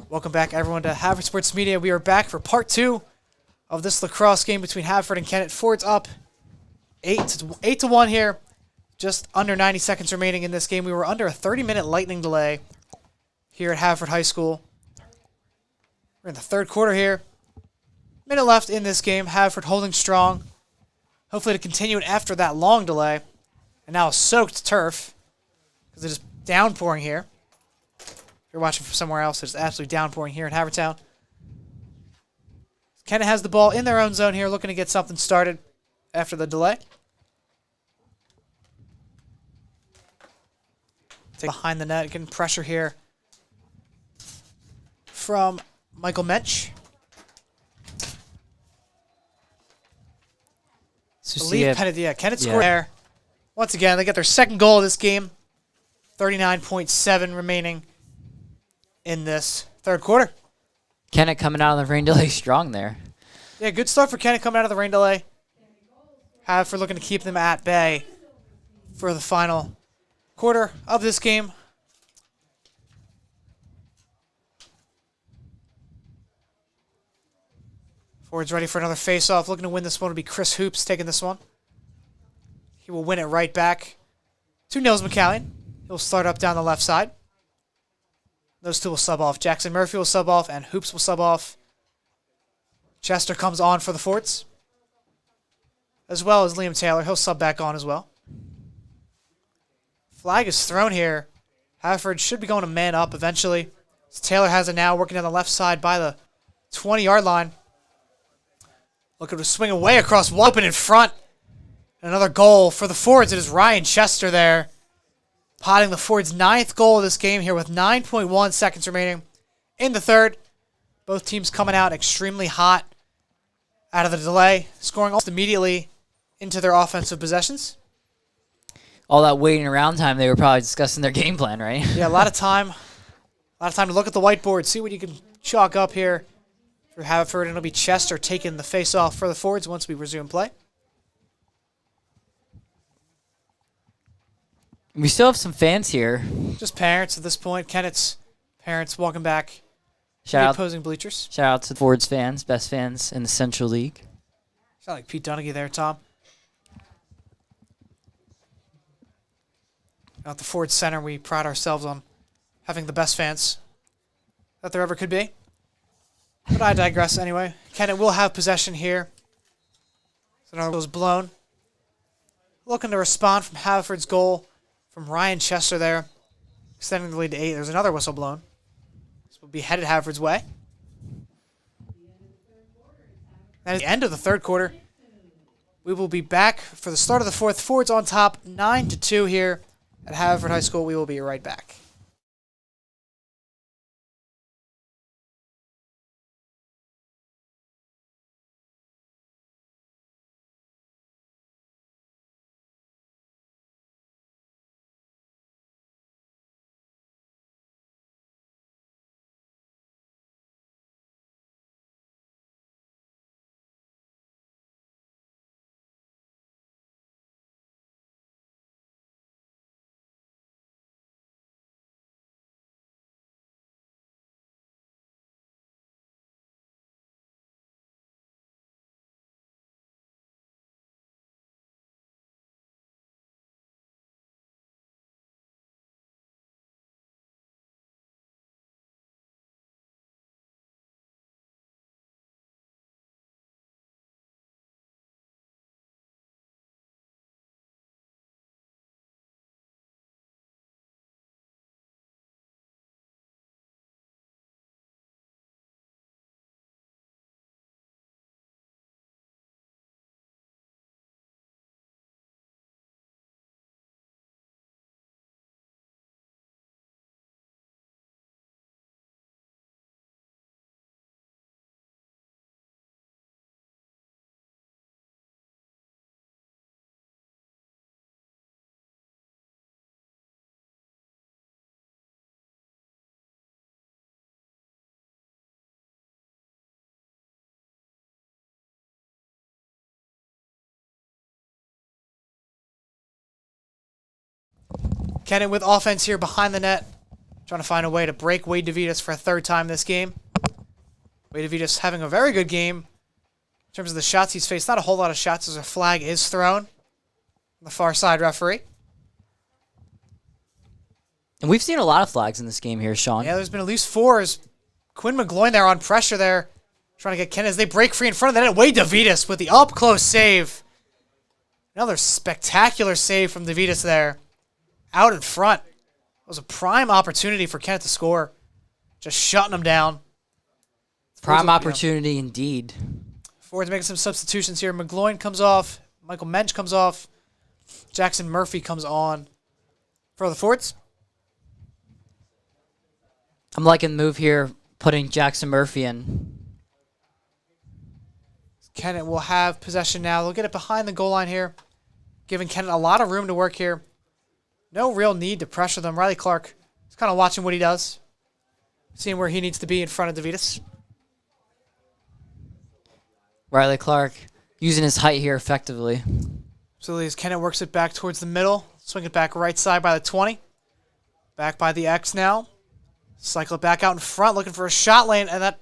Welcome back, everyone, to Haverford Sports Media. We are back for part 2 of this lacrosse game between Haverford and Kennett. Ford's up 8-1 here. Just under 90 seconds remaining in this game. We were under a 30-minute lightning delay here at Haverford High School. We're in the third quarter here. Minute left in this game. Haverford holding strong. Hopefully to continue it after that long delay. And now a soaked turf because it is downpouring here. If you're watching from somewhere else, it's absolutely downpouring here in Havertown. Kennett has the ball in their own zone here, looking to get something started after the delay. Take behind the net, getting pressure here from Michael Mensch. Kennett scored there. Once again, they get their second goal of this game. 39.7 remaining in this third quarter. Kennett coming out of the rain delay strong there. Yeah, good start for Kennett coming out of the rain delay. Haverford looking to keep them at bay for the final quarter of this game. Ford's ready for another face-off. Looking to win this one will be Chris Hoops taking this one. He will win it right back to Nils McCallion. He'll start up down the left side. Those two will sub off. Jackson Murphy will sub off, and Hoops will sub off. Chester comes on for the Forts, as well as Liam Taylor. He'll sub back on as well. Flag is thrown here. Haverford should be going to man up eventually. Taylor has it now, working down the left side by the 20-yard line. Looking to swing away across, open in front. Another goal for the Fords. It is Ryan Chester there, potting the Fords' 9th goal of this game here with 9.1 seconds remaining in the third. Both teams coming out extremely hot out of the delay, scoring almost immediately into their offensive possessions. All that waiting around time, they were probably discussing their game plan, right? Yeah, a lot of time. A lot of time to look at the whiteboard, see what you can chalk up here for Haverford, and it'll be Chester taking the face-off for the Fords once we resume play. We still have some fans here. Just parents at this point. Kennett's parents walking back. Shout out, opposing bleachers. shout out to the Fords fans, best fans in the Central League. Sound like Pete Donaghy there, Tom. At the Ford Center, we pride ourselves on having the best fans that there ever could be. But I digress anyway. Kennett will have possession here. So another goal is blown. Looking to respond from Haverford's goal from Ryan Chester there, extending the lead to 8. There's another whistle blown. This will be headed Haverford's way. That is the end of the third quarter. We will be back for the start of the fourth. Ford's on top, 9-2 here at Haverford High School. We will be right back. Kennett with offense here behind the net. Trying to find a way to break Wade DeVitas for a third time this game. Wade DeVitas having a very good game. In terms of the shots he's faced, not a whole lot of shots as a flag is thrown. The far side referee. And we've seen a lot of flags in this game here, Sean. Yeah, there's been at least 4 as Quinn McGloin there on pressure there. Trying to get Kennett as they break free in front of the net. Wade DeVitas with the up-close save. Another spectacular save from DeVitas there. Out in front. It was a prime opportunity for Kennett to score. Just shutting him down. Prime opportunity indeed. Ford's making some substitutions here. McGloin comes off. Michael Mensch comes off. Jackson Murphy comes on for the Fords. I'm liking the move here, putting Jackson Murphy in. Kennett will have possession now. They'll get it behind the goal line here, giving Kennett a lot of room to work here. No real need to pressure them. Riley Clark is kind of watching what he does, seeing where he needs to be in front of DeVitas. Riley Clark using his height here effectively. Absolutely, as Kennett works it back towards the middle. Swing it back right side by the 20. Back by the X now. Cycle it back out in front, looking for a shot lane, and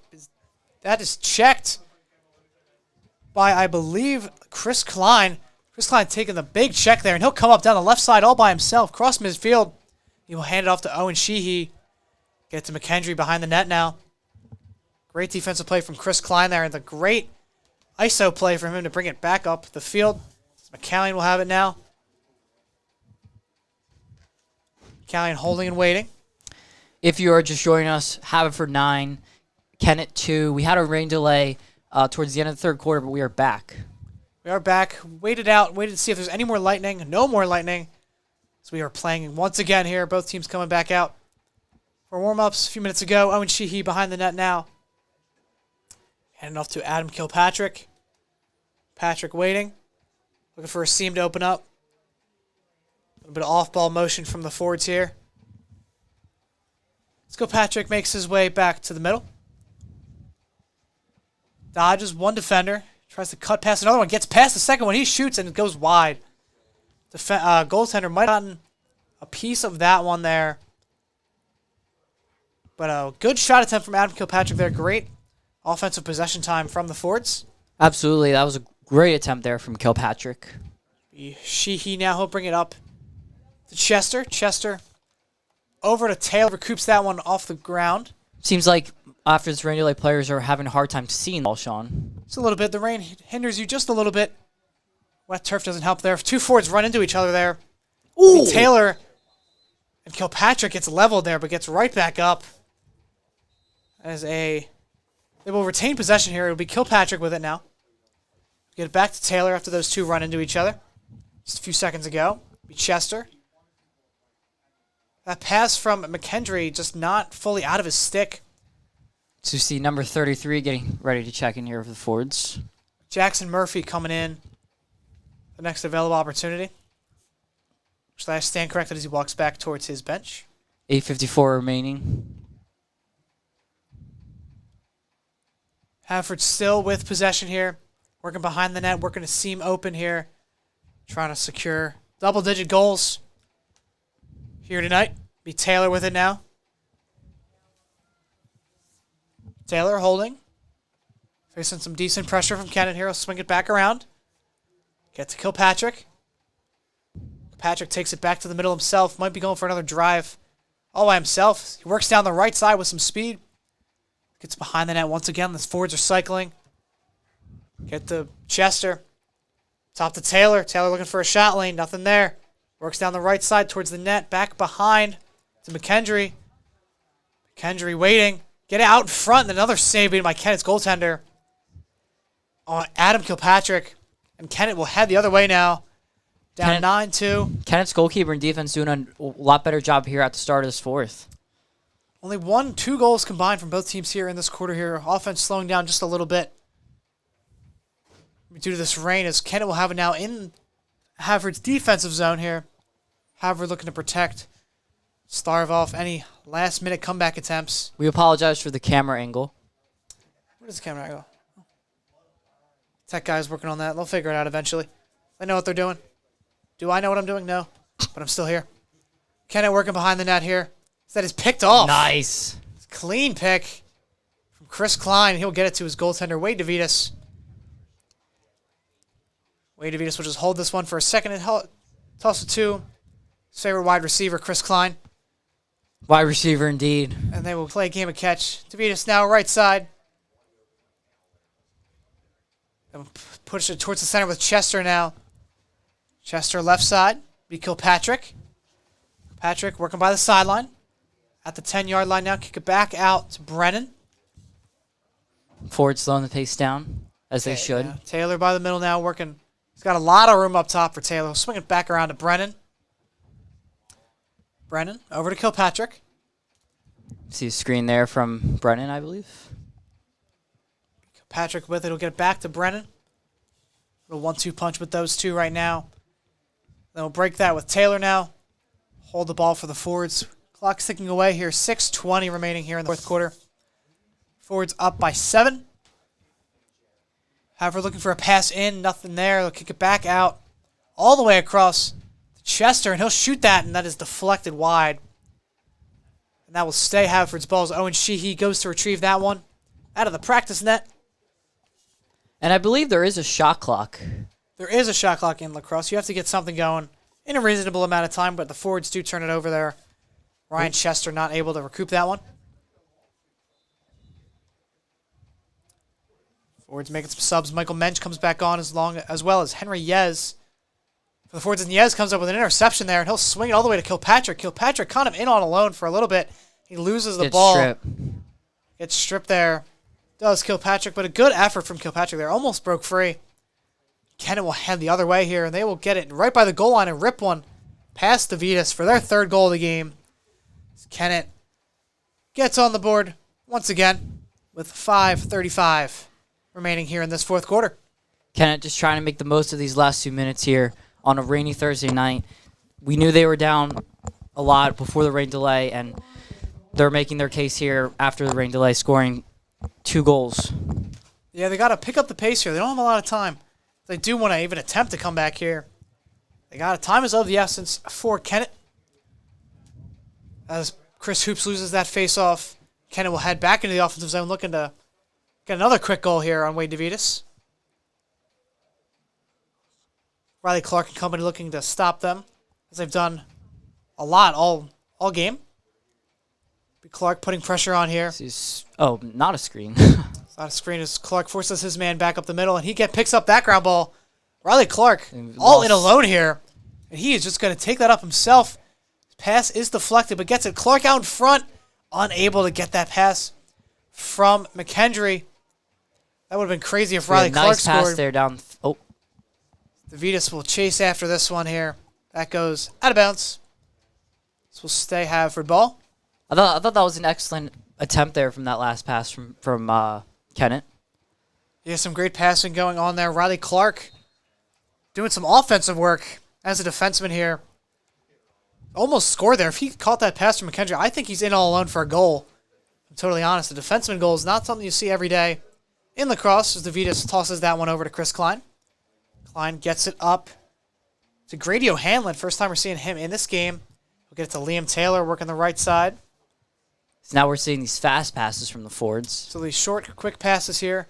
that is checked by, I believe, Chris Klein. Chris Klein taking the big check there, and he'll come up down the left side all by himself. Cross midfield. He will hand it off to Owen Sheehy. Get it to McKendry behind the net now. Great defensive play from Chris Klein there, and the great ISO play from him to bring it back up the field. McCallion will have it now. McCallion holding and waiting. If you are just joining us, Haverford 9, Kennett 2. We had a rain delay towards the end of the third quarter, but we are back. We are back. Waited to see if there's any more lightning. No more lightning. So we are playing once again here. Both teams coming back out for warm-ups a few minutes ago. Owen Sheehy behind the net now. Handing off to Adam Kilpatrick. Patrick waiting. Looking for a seam to open up. A little bit of off-ball motion from the forwards here. Kilpatrick makes his way back to the middle. Dodges one defender. Tries to cut past another one. Gets past the second one. He shoots and it goes wide. Goaltender might have gotten a piece of that one there. But a good shot attempt from Adam Kilpatrick there. Great offensive possession time from the Fords. Absolutely. That was a great attempt there from Kilpatrick. Sheehy now. He'll bring it up to Chester. Chester over to Taylor. Recoups that one off the ground. Seems like after this rain delay, players are having a hard time seeing the ball, Sean. Just a little bit. The rain hinders you just a little bit. Wet turf doesn't help there. 2 forwards run into each other there. Ooh. Taylor and Kilpatrick gets leveled there, but gets right back up. They will retain possession here. It'll be Kilpatrick with it now. Get it back to Taylor after those 2 run into each other. Just a few seconds ago. It'll be Chester. That pass from McKendry just not fully out of his stick. To see number 33 getting ready to check in here for the Fords. Jackson Murphy coming in. The next available opportunity. Should I stand corrected as he walks back towards his bench? 8:54 remaining. Haverford still with possession here. Working behind the net, working a seam open here. Trying to secure double-digit goals here tonight. Be Taylor with it now. Taylor holding. Facing some decent pressure from Kennett here. He'll swing it back around. Get to Kilpatrick. Patrick takes it back to the middle himself. Might be going for another drive all by himself. He works down the right side with some speed. Gets behind the net once again. The forwards are cycling. Get to Chester. Top to Taylor. Taylor looking for a shot lane. Nothing there. Works down the right side towards the net. Back behind to McKendry. McKendry waiting. Get it out in front. And another save made by Kennett's goaltender. Adam Kilpatrick. And Kennett will head the other way now. Down 9-2. Kennett's goalkeeper and defense doing a lot better job here at the start of this fourth. Only 2 goals combined from both teams here in this quarter here. Offense slowing down just a little bit. Due to this rain, as Kennett will have it now in Haverford's defensive zone here. Haverford looking to protect, starve off any last-minute comeback attempts. We apologize for the camera angle. Where does the camera go? Tech guy's working on that. They'll figure it out eventually. They know what they're doing. Do I know what I'm doing? No. But I'm still here. Kennett working behind the net here. That is picked off. Nice. Clean pick from Chris Klein. He'll get it to his goaltender, Wade DeVitas. Wade DeVitas will just hold this one for a second and toss it to his favorite wide receiver, Chris Klein. Wide receiver indeed. And they will play a game of catch. DeVitas now right side. And push it towards the center with Chester now. Chester left side. Be Kilpatrick. Patrick working by the sideline. At the 10-yard line now. Kick it back out to Brennan. Forward slowing the pace down, as they should. Yeah. Taylor by the middle now working. He's got a lot of room up top for Taylor. He'll swing it back around to Brennan. Brennan over to Kilpatrick. See a screen there from Brennan, I believe. Kilpatrick with it. He'll get it back to Brennan. Little 1-2 punch with those two right now. Then we'll break that with Taylor now. Hold the ball for the Forwards. Clock's ticking away here. 6:20 remaining here in the fourth quarter. Forwards up by 7. Haverford looking for a pass in. Nothing there. They'll kick it back out. All the way across to Chester, and he'll shoot that, and that is deflected wide. And that will stay Haverford's ball as Owen Sheehy goes to retrieve that one out of the practice net. And I believe there is a shot clock. There is a shot clock in lacrosse. You have to get something going in a reasonable amount of time, but the Forwards do turn it over there. Ryan Chester not able to recoup that one. Forwards making some subs. Michael Mensch comes back on as well as Henry Yez. For the Forwards, and Yez comes up with an interception there, and he'll swing it all the way to Kilpatrick. Kilpatrick kind of in on alone for a little bit. He loses the ball. Stripped. Gets stripped there. Does Kilpatrick, but a good effort from Kilpatrick there. Almost broke free. Kennett will head the other way here, and they will get it right by the goal line and rip one past DeVitas for their third goal of the game. Kennett gets on the board once again with 5:35 remaining here in this fourth quarter. Kennett just trying to make the most of these last 2 minutes here on a rainy Thursday night. We knew they were down a lot before the rain delay, and they're making their case here after the rain delay, scoring 2 goals. Yeah, they got to pick up the pace here. They don't have a lot of time. They do want to even attempt to come back here. They got time is of the essence for Kennett. As Chris Hoops loses that face-off, Kennett will head back into the offensive zone looking to get another quick goal here on Wade DeVitas. Riley Clark and company looking to stop them, as they've done a lot all game. Clark putting pressure on here. Oh, not a screen. It's not a screen as Clark forces his man back up the middle, and he picks up that ground ball. Riley Clark all in alone here, and he is just going to take that up himself. His pass is deflected, but gets it. Clark out in front, unable to get that pass from McKendry. That would have been crazy if Riley Clark nice pass scored. there down. DeVitas will chase after this one here. That goes out of bounds. This will stay Haverford ball. I thought that was an excellent attempt there from that last pass from Kennett. Yeah, some great passing going on there. Riley Clark doing some offensive work as a defenseman here. Almost scored there. If he caught that pass from McKendry, I think he's in all alone for a goal. I'm totally honest. A defenseman goal is not something you see every day in lacrosse, as DeVitas tosses that one over to Chris Klein. Klein gets it up to Grady O'Hanlon. First time we're seeing him in this game. We'll get it to Liam Taylor working the right side. So now we're seeing these fast passes from the Fords. So these short, quick passes here.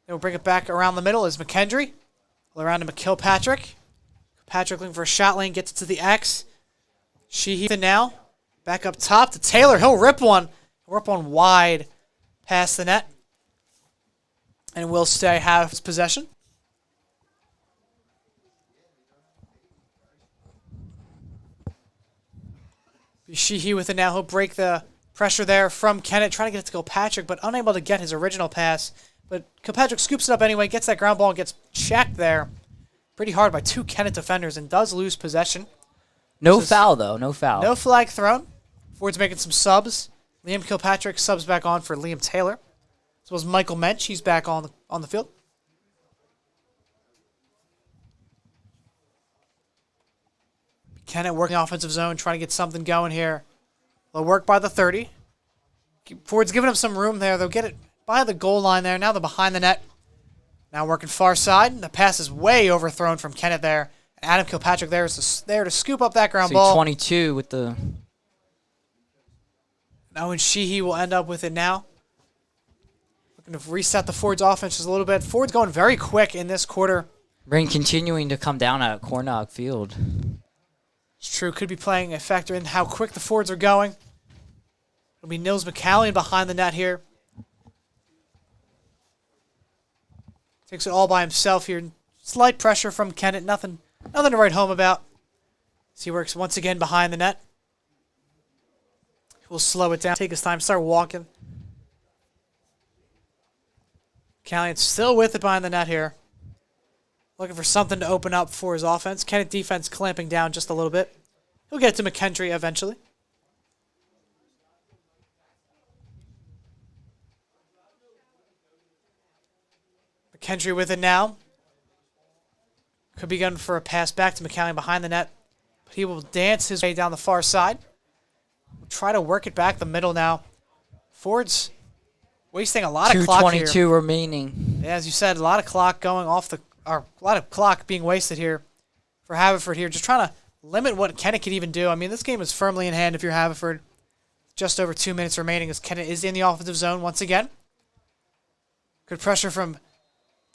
Then we'll bring it back around the middle is McKendry. Around to Kilpatrick. Patrick looking for a shot lane, gets it to the X. Sheehy now. Back up top to Taylor. He'll rip one. He'll rip one wide past the net. And will stay have his possession. Sheehy with it now. He'll break the pressure there from Kennett, trying to get it to Kilpatrick, but unable to get his original pass. But Kilpatrick scoops it up anyway, gets that ground ball, and gets checked there pretty hard by 2 Kennett defenders, and does lose possession. No foul, though. No foul. No flag thrown. Ford's making some subs. Liam Kilpatrick subs back on for Liam Taylor. As well as Michael Mensch. He's back on the field. Kennett working offensive zone, trying to get something going here. They'll work by the 30. Ford's giving him some room there. They'll get it by the goal line there. Now they're behind the net. Now working far side. The pass is way overthrown from Kennett there. Adam Kilpatrick there is there to scoop up that ground ball. 22 with the... And Owen Sheehy will end up with it now. Looking to reset the Ford's offense just a little bit. Ford's going very quick in this quarter. Rain continuing to come down at Cornog Field. It's true. Could be playing a factor in how quick the Fords are going. It'll be Nils McCallion behind the net here. Takes it all by himself here. Slight pressure from Kennett. Nothing to write home about. As he works once again behind the net. We'll slow it down. Take his time. Start walking. McCallion's still with it behind the net here. Looking for something to open up for his offense. Kennett defense clamping down just a little bit. He'll get to McKendry eventually. McKendry with it now. Could be going for a pass back to McCallion behind the net. But he will dance his way down the far side. We'll try to work it back the middle now. Ford's wasting a lot of clock here. 2:22 remaining. Yeah, as you said, a lot of clock going off the... Or a lot of clock being wasted here for Haverford here. Just trying to limit what Kennett can even do. I mean, this game is firmly in hand if you're Haverford. Just over 2 minutes remaining as Kennett is in the offensive zone once again. Good pressure from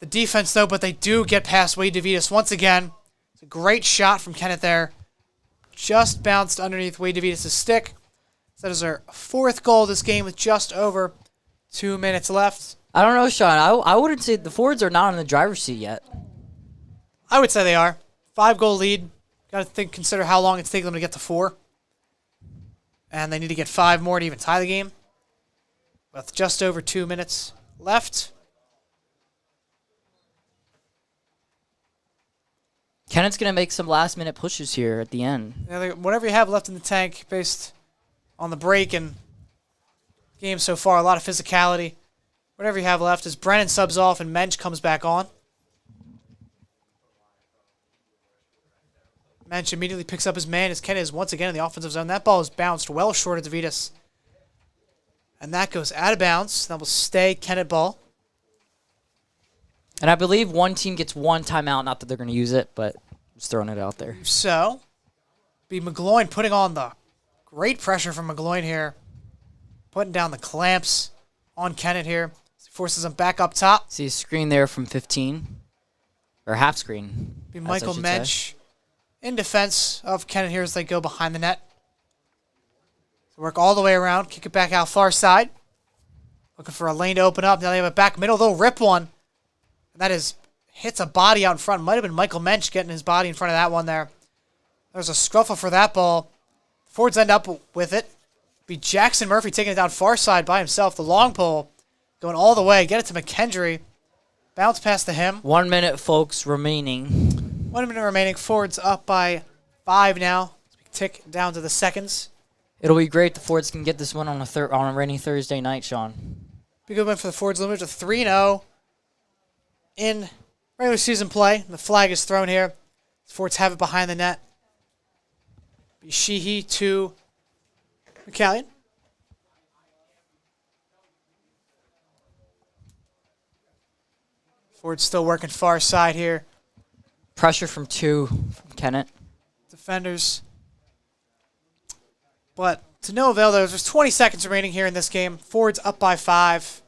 the defense, though, but they do get past Wade DeVitas once again. It's a great shot from Kennett there. Just bounced underneath Wade DeVitas' stick. So that is our fourth goal of this game with just over 2 minutes left. I don't know, Sean. I wouldn't say the Fords are not in the driver's seat yet. I would say they are. 5-goal lead. Got to consider how long it's taking them to get to 4. And they need to get 5 more to even tie the game. With just over 2 minutes left. Kennett's going to make some last-minute pushes here at the end. Yeah, whatever you have left in the tank based on the break and game so far, a lot of physicality. Whatever you have left is Brennan subs off and Mensch comes back on. Mensch immediately picks up his man as Kennett is once again in the offensive zone. That ball is bounced well short of DeVitas. And that goes out of bounds. That will stay Kennett ball. And I believe one team gets one timeout. Not that they're going to use it, but just throwing it out there. So, be McGloin putting on the great pressure from McGloin here. Putting down the clamps on Kennett here. Forces him back up top. See a screen there from 15. Or half screen. Be Michael Mensch in defense of Kennett here as they go behind the net. So work all the way around. Kick it back out far side. Looking for a lane to open up. Now they have a back middle. They'll rip one. And that is hits a body out in front. Might have been Michael Mensch getting his body in front of that one there. There's a scruffle for that ball. Fords end up with it. Be Jackson Murphy taking it down far side by himself. The long pole. Going all the way. Get it to McKendry. Bounce pass to him. 1 minute, folks, remaining. 1 minute remaining. Fords up by 5 now. Tick down to the seconds. It'll be great. The Fords can get this one on a rainy Thursday night, Sean. Be a good win for the Fords. Limited to 3-0 in regular season play. The flag is thrown here. The Fords have it behind the net. Be Sheehy to McCallion. Ford's still working far side here. Pressure from 2 from Kennett. Defenders. But to no avail, there's 20 seconds remaining here in this game. Ford's up by 5.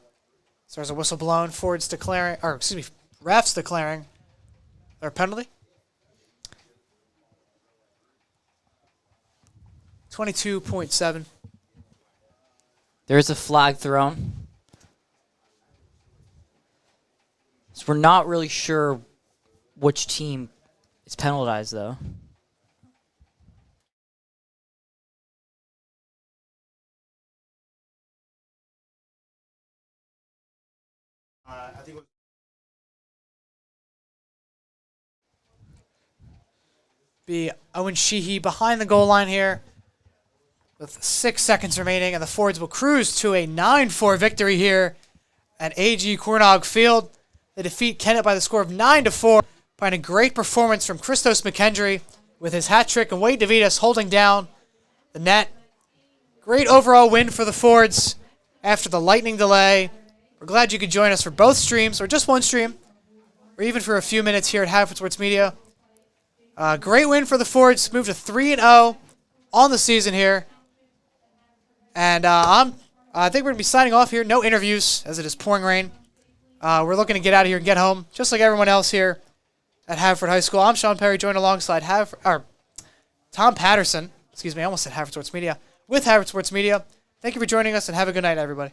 So there's a whistle blown. Ford's declaring, or excuse me, refs declaring their penalty. 22.7. There's a flag thrown. So we're not really sure which team is penalized, though. I think it was be Owen Sheehy behind the goal line here with 6 seconds remaining, and the Fords will cruise to a 9-4 victory here at AG Cornog Field. They defeat Kennett by the score of 9-4, by a great performance from Christos McKendry with his hat trick and Wade DeVitas holding down the net. Great overall win for the Fords after the lightning delay. We're glad you could join us for both streams, or just one stream, or even for a few minutes here at Haverford Sports Media. Great win for the Fords. Moved to 3-0 on the season here. And I think we're going to be signing off here. No interviews as it is pouring rain. We're looking to get out of here and get home, just like everyone else here at Haverford High School. I'm Sean Perry, joined alongside Tom Patterson. Excuse me, I almost said Haverford Sports Media. With Haverford Sports Media. Thank you for joining us, and have a good night, everybody.